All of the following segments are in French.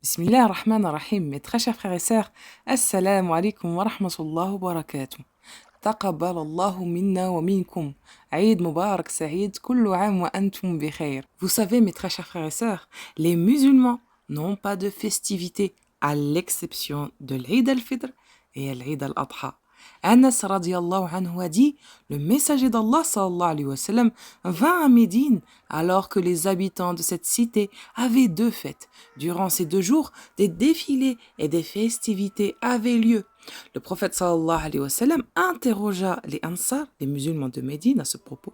Bismillah ar-Rahman ar-Rahim, mes très chers frères et sœurs, Assalamu alaikum wa rahmatullahi wa barakatuh. تقبل الله منا ومنكم عيد مبارك سعيد كل عام وأنتم بخير. Vous savez, mes très chers frères et sœurs, les musulmans n'ont pas de festivité à l'exception de l'Eid al-Fitr et l'Eid al-Adha. Anas radiallahu anhu a dit, le messager d'Allah sallallahu alayhi wa sallam vint à Médine alors que les habitants de cette cité avaient deux fêtes. Durant ces 2 jours, des défilés et des festivités avaient lieu. Le prophète sallallahu alayhi wa sallam interrogea les Ansar, les musulmans de Médine, à ce propos,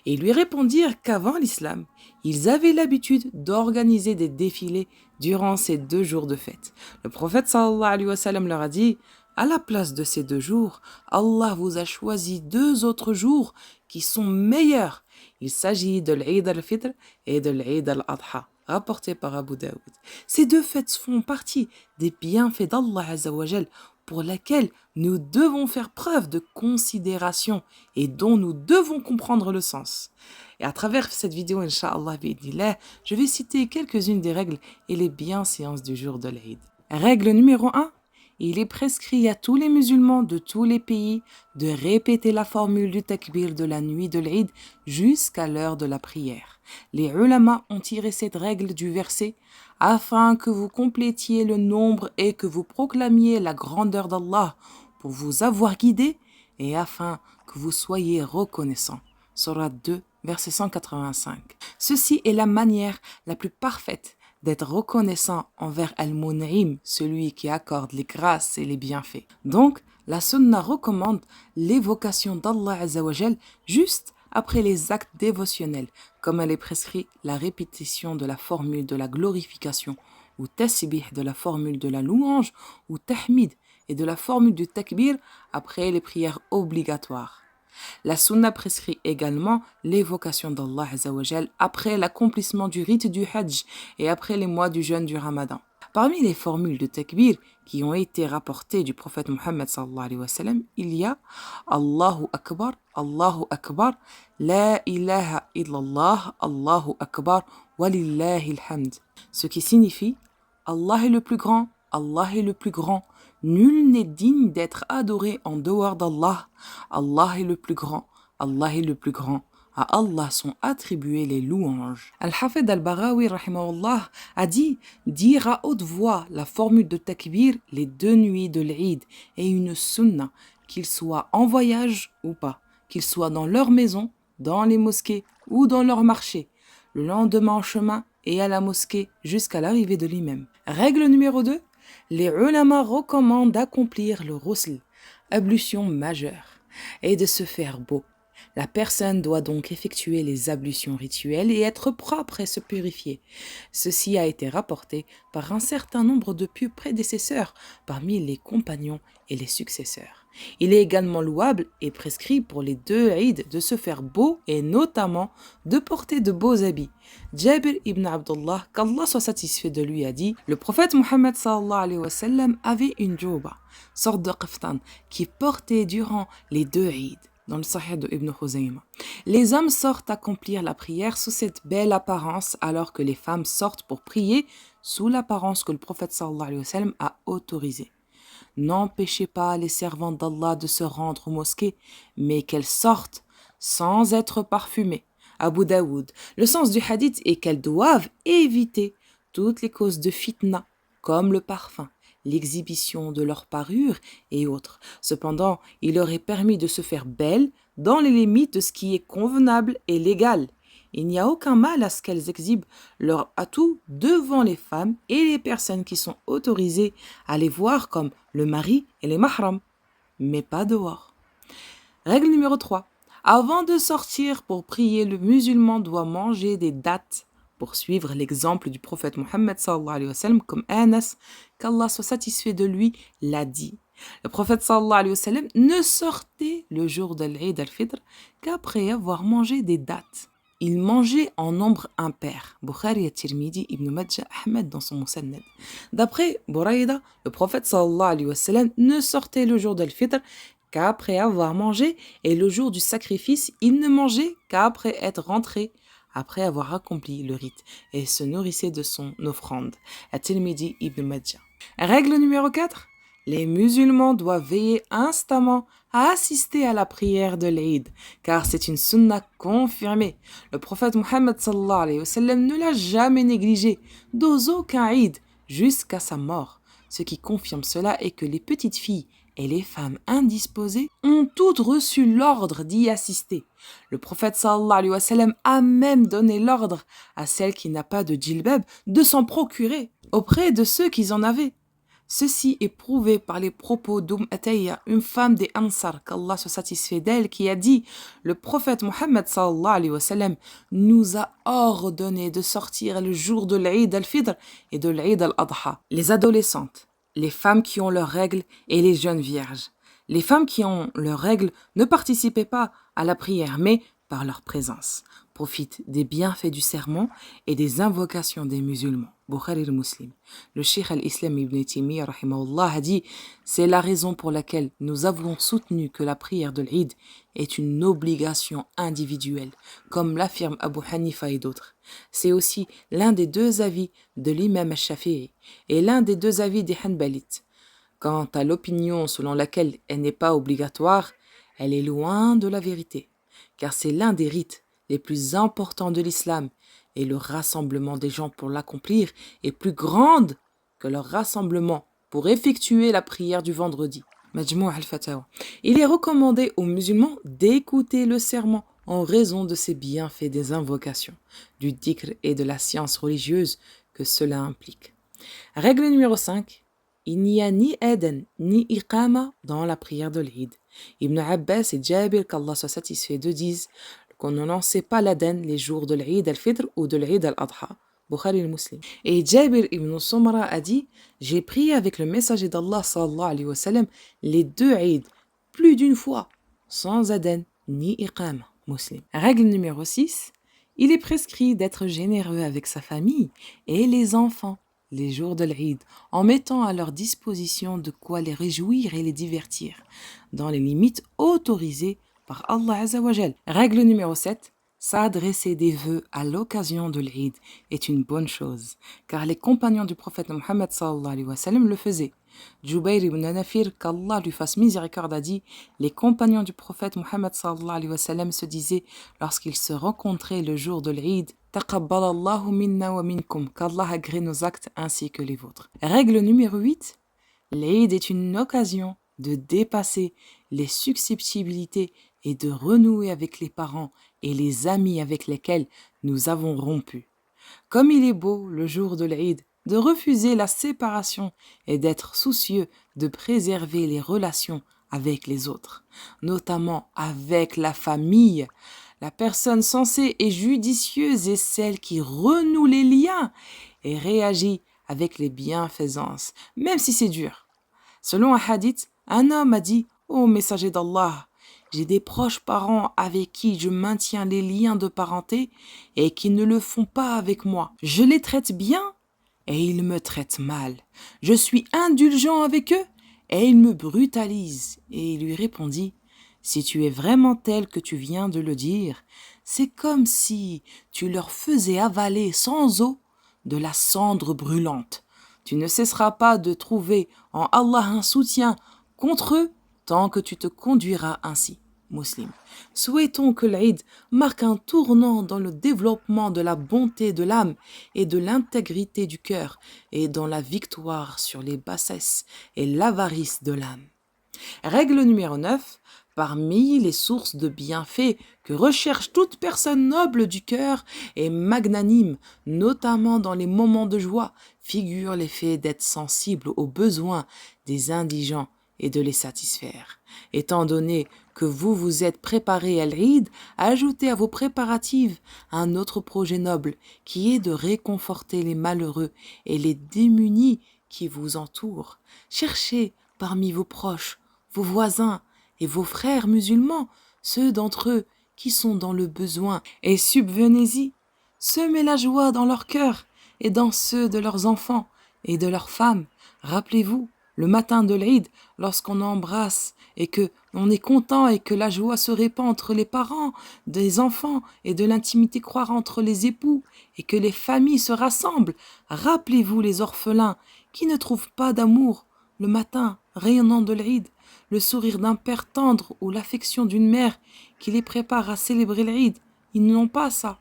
et lui répondirent qu'avant l'islam, ils avaient l'habitude d'organiser des défilés durant ces 2 jours de fête. Le prophète sallallahu alayhi wa sallam leur a dit, à la place de ces 2 jours, Allah vous a choisi 2 autres jours qui sont meilleurs. Il s'agit de l'Eid al-Fitr et de l'Eid al-Adha, rapporté par Abu Daoud. Ces 2 fêtes font partie des bienfaits d'Allah Azzawajal pour lesquels nous devons faire preuve de considération et dont nous devons comprendre le sens. Et à travers cette vidéo, Inch'Allah, je vais citer quelques-unes des règles et les bienséances du jour de l'Eid. Règle numéro 1. Il est prescrit à tous les musulmans de tous les pays de répéter la formule du takbir de la nuit de l'Eid jusqu'à l'heure de la prière. Les ulama ont tiré cette règle du verset afin que vous complétiez le nombre et que vous proclamiez la grandeur d'Allah pour vous avoir guidé et afin que vous soyez reconnaissants. Surah 2, verset 185. Ceci est la manière la plus parfaite d'être reconnaissant envers Al-Mun'im, celui qui accorde les grâces et les bienfaits. Donc, la sunna recommande l'évocation d'Allah Azzawajal juste après les actes dévotionnels, comme elle est prescrit la répétition de la formule de la glorification, ou tasbih de la formule de la louange, ou tahmid et de la formule du takbir après les prières obligatoires. La sunna prescrit également l'évocation d'Allah Azzawajal après l'accomplissement du rite du Hajj et après les mois du jeûne du Ramadan. Parmi les formules de takbir qui ont été rapportées du prophète Muhammad sallallahu alayhi wa sallam, il y a Allahu Akbar, La ilaha illallah, Allahu Akbar, Walillahi alhamd. Ce qui signifie Allah est le plus grand, Allah est le plus grand. Nul n'est digne d'être adoré en dehors d'Allah. Allah est le plus grand. Allah est le plus grand. À Allah sont attribuées les louanges. Al-Hafid al-Barawi rahimahullah a dit dire à haute voix la formule de takbir les 2 nuits de l'Eid est une sunna, qu'ils soient en voyage ou pas, qu'ils soient dans leur maison, dans les mosquées ou dans leur marché, le lendemain en chemin et à la mosquée jusqu'à l'arrivée de l'imam. Règle numéro 2. Les ulama recommandent d'accomplir le ghusl, ablution majeure, et de se faire beau. La personne doit donc effectuer les ablutions rituelles et être propre et se purifier. Ceci a été rapporté par un certain nombre de pieux prédécesseurs parmi les compagnons et les successeurs. Il est également louable et prescrit pour les 2 Eid de se faire beau et notamment de porter de beaux habits. Jabir ibn Abdullah, qu'Allah soit satisfait de lui, a dit « Le prophète Muhammad sallallahu alayhi wa sallam avait une djouba, sorte de kaftan, qui portait durant les 2 Eid. » Dans le Sahih de Ibn Khuzayma. Les hommes sortent accomplir la prière sous cette belle apparence alors que les femmes sortent pour prier sous l'apparence que le prophète sallallahu alayhi wa sallam a autorisée. N'empêchez pas les servantes d'Allah de se rendre aux mosquées, mais qu'elles sortent sans être parfumées. Abu Daoud. Le sens du hadith est qu'elles doivent éviter toutes les causes de fitna, comme le parfum, l'exhibition de leur parure et autres. Cependant, il leur est permis de se faire belles dans les limites de ce qui est convenable et légal. Il n'y a aucun mal à ce qu'elles exhibent leur atout devant les femmes et les personnes qui sont autorisées à les voir comme le mari et les mahrams, mais pas dehors. Règle numéro 3. Avant de sortir pour prier, le musulman doit manger des dattes pour suivre l'exemple du prophète Mohammed sallallahu alayhi wa sallam, comme Anas, qu'Allah soit satisfait de lui, l'a dit. Le prophète sallallahu alayhi wa sallam ne sortait le jour de l'Eid al-Fitr qu'après avoir mangé des dattes. Il mangeait en nombre impair. Bukhari et Tirmidhi, Ibn Majah, Ahmed dans son Musannad. D'après Buraïda, le prophète sallallahu alayhi wa sallam ne sortait le jour d'Al-Fitr qu'après avoir mangé, et le jour du sacrifice, il ne mangeait qu'après être rentré après avoir accompli le rite et se nourrissaient de son offrande. At-Tirmidhi ibn Majah. Règle numéro 4. Les musulmans doivent veiller instamment à assister à la prière de l'Eid, car c'est une sunna confirmée. Le prophète Mohammed sallallahu alayhi wa sallam ne l'a jamais négligé dans aucun Eid jusqu'à sa mort. Ce qui confirme cela est que les petites filles et les femmes indisposées ont toutes reçu l'ordre d'y assister. Le prophète sallallahu alayhi wa sallam a même donné l'ordre à celle qui n'a pas de djilbab de s'en procurer auprès de ceux qui en avaient. Ceci est prouvé par les propos Atayya, une femme des Ansar, qu'Allah se satisfait d'elle, qui a dit « Le prophète Mohammed sallallahu alayhi wa sallam nous a ordonné de sortir le jour de l'Eid al-Fitr et de l'Eid al-Adha. Les adolescentes, les femmes qui ont leurs règles et les jeunes vierges. Les femmes qui ont leurs règles ne participaient pas à la prière, mais par leur présence, profitent des bienfaits du sermon et des invocations des musulmans. Bukhari al-Muslim. Le Cheikh al-Islam ibn Taymiyyah rahimahullah a dit « C'est la raison pour laquelle nous avons soutenu que la prière de l'Eid est une obligation individuelle, comme l'affirme Abu Hanifa et d'autres. C'est aussi l'un des deux avis de l'imam al-Shafi'i et l'un des deux avis des Hanbalites. Quant à l'opinion selon laquelle elle n'est pas obligatoire, elle est loin de la vérité, car c'est l'un des rites les plus importants de l'islam et le rassemblement des gens pour l'accomplir est plus grande que leur rassemblement pour effectuer la prière du vendredi. Majmou' al-Fatawa. Il est recommandé aux musulmans d'écouter le sermon en raison de ses bienfaits des invocations, du dhikr et de la science religieuse que cela implique. Règle numéro 5. Il n'y a ni adhan ni iqama dans la prière de l'Eid. Ibn Abbas et Jabir, qu'Allah soit satisfait d'eux, disent qu'on ne lançait pas l'adhan les jours de l'Eid al-Fitr ou de l'Eid al-Adha. Bukhari al-Muslim. Et Jabir ibn Sumra a dit « J'ai prié avec le messager d'Allah sallallahu alayhi wa sallam les deux Eid plus d'une fois, sans adhan ni iqama. » Muslim. Règle numéro 6. Il est prescrit d'être généreux avec sa famille et les enfants les jours de l'Eid, en mettant à leur disposition de quoi les réjouir et les divertir, dans les limites autorisées par Allah Azza wa Jal. Règle numéro 7. S'adresser des vœux à l'occasion de l'Eid est une bonne chose, car les compagnons du prophète Mohammed sallallahu alayhi wa sallam le faisaient. Jubayr ibn Nafir, qu'Allah lui fasse miséricorde, a dit « Les compagnons du prophète Mohammed sallallahu alayhi wa sallam se disaient lorsqu'ils se rencontraient le jour de l'Eid « Taqabbalallahu minna wa minkum » qu'Allah agrée nos actes ainsi que les vôtres. Règle numéro 8. L'Eid est une occasion de dépasser les susceptibilités et de renouer avec les parents et les amis avec lesquels nous avons rompu. Comme il est beau le jour de l'Eid de refuser la séparation et d'être soucieux de préserver les relations avec les autres, notamment avec la famille. La personne sensée et judicieuse est celle qui renoue les liens et réagit avec les bienfaisances, même si c'est dur. Selon un hadith, un homme a dit « Ô messager d'Allah, j'ai des proches parents avec qui je maintiens les liens de parenté et qui ne le font pas avec moi. Je les traite bien et ils me traitent mal. Je suis indulgent avec eux et ils me brutalisent. » Et il lui répondit « Si tu es vraiment tel que tu viens de le dire, c'est comme si tu leur faisais avaler sans eau de la cendre brûlante. Tu ne cesseras pas de trouver en Allah un soutien contre eux tant que tu te conduiras ainsi. » Muslim. Souhaitons que l'Eid marque un tournant dans le développement de la bonté de l'âme et de l'intégrité du cœur et dans la victoire sur les bassesses et l'avarice de l'âme. Règle numéro 9. Parmi les sources de bienfaits que recherche toute personne noble du cœur et magnanime, notamment dans les moments de joie, figure l'effet d'être sensible aux besoins des indigents et de les satisfaire. Étant donné que vous vous êtes préparé à l'Eid, ajoutez à vos préparatifs un autre projet noble qui est de réconforter les malheureux et les démunis qui vous entourent. Cherchez parmi vos proches, vos voisins et vos frères musulmans, ceux d'entre eux qui sont dans le besoin, et subvenez-y. Semez la joie dans leur cœur et dans ceux de leurs enfants et de leurs femmes. Rappelez-vous Le matin de l'Eid, lorsqu'on embrasse et que on est content et que la joie se répand entre les parents, des enfants et de l'intimité croire entre les époux et que les familles se rassemblent, rappelez-vous les orphelins qui ne trouvent pas d'amour le matin rayonnant de l'Eid, le sourire d'un père tendre ou l'affection d'une mère qui les prépare à célébrer l'Eid. Ils n'ont pas ça.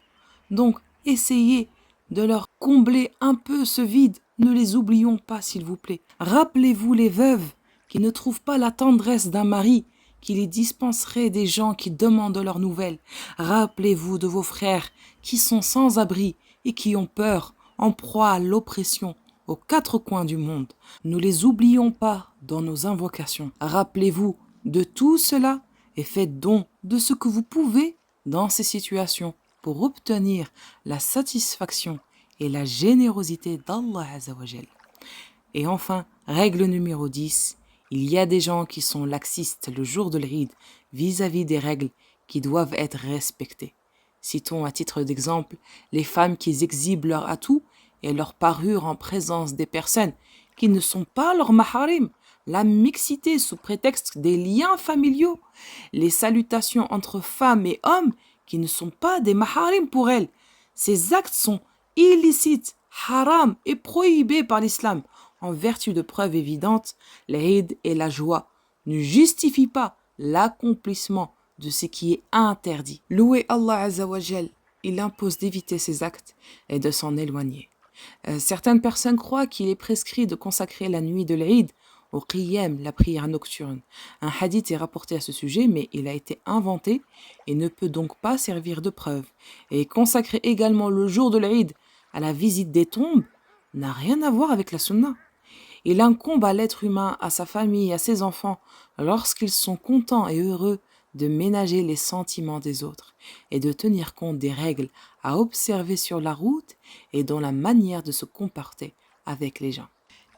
Donc, essayez de leur combler un peu ce vide. Ne les oublions pas, s'il vous plaît. Rappelez-vous les veuves qui ne trouvent pas la tendresse d'un mari qui les dispenserait des gens qui demandent leurs nouvelles. Rappelez-vous de vos frères qui sont sans abri et qui ont peur, en proie à l'oppression aux quatre coins du monde. Ne les oublions pas dans nos invocations. Rappelez-vous de tout cela et faites don de ce que vous pouvez dans ces situations pour obtenir la satisfaction et la générosité d'Allah Azzawajal. Et enfin, règle numéro 10, il y a des gens qui sont laxistes le jour de l'Eid vis-à-vis des règles qui doivent être respectées. Citons à titre d'exemple les femmes qui exhibent leur atout et leur parure en présence des personnes qui ne sont pas leurs maharim, la mixité sous prétexte des liens familiaux, les salutations entre femmes et hommes qui ne sont pas des maharim pour elles. Ces actes sont illicites, haram et prohibés par l'islam. En vertu de preuves évidentes, l'Eid et la joie ne justifient pas l'accomplissement de ce qui est interdit. Louez Allah Azzawajal, il impose d'éviter ces actes et de s'en éloigner. Certaines personnes croient qu'il est prescrit de consacrer la nuit de l'Eid au qiyam, la prière nocturne. Un hadith est rapporté à ce sujet, mais il a été inventé et ne peut donc pas servir de preuve. Et consacrer également le jour de l'Eid à la visite des tombes n'a rien à voir avec la sunna. Il incombe à l'être humain, à sa famille, à ses enfants, lorsqu'ils sont contents et heureux, de ménager les sentiments des autres et de tenir compte des règles à observer sur la route et dans la manière de se comporter avec les gens.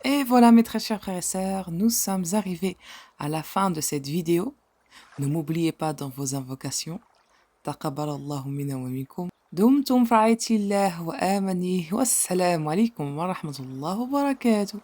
Et voilà mes très chers frères et sœurs, nous sommes arrivés à la fin de cette vidéo. Ne m'oubliez pas dans vos invocations. Taqabbalallahu minna wa minkum. Dumtum fa'aitillah wa amani. Wassalamu alaikum wa rahmatullahi wa barakatuh.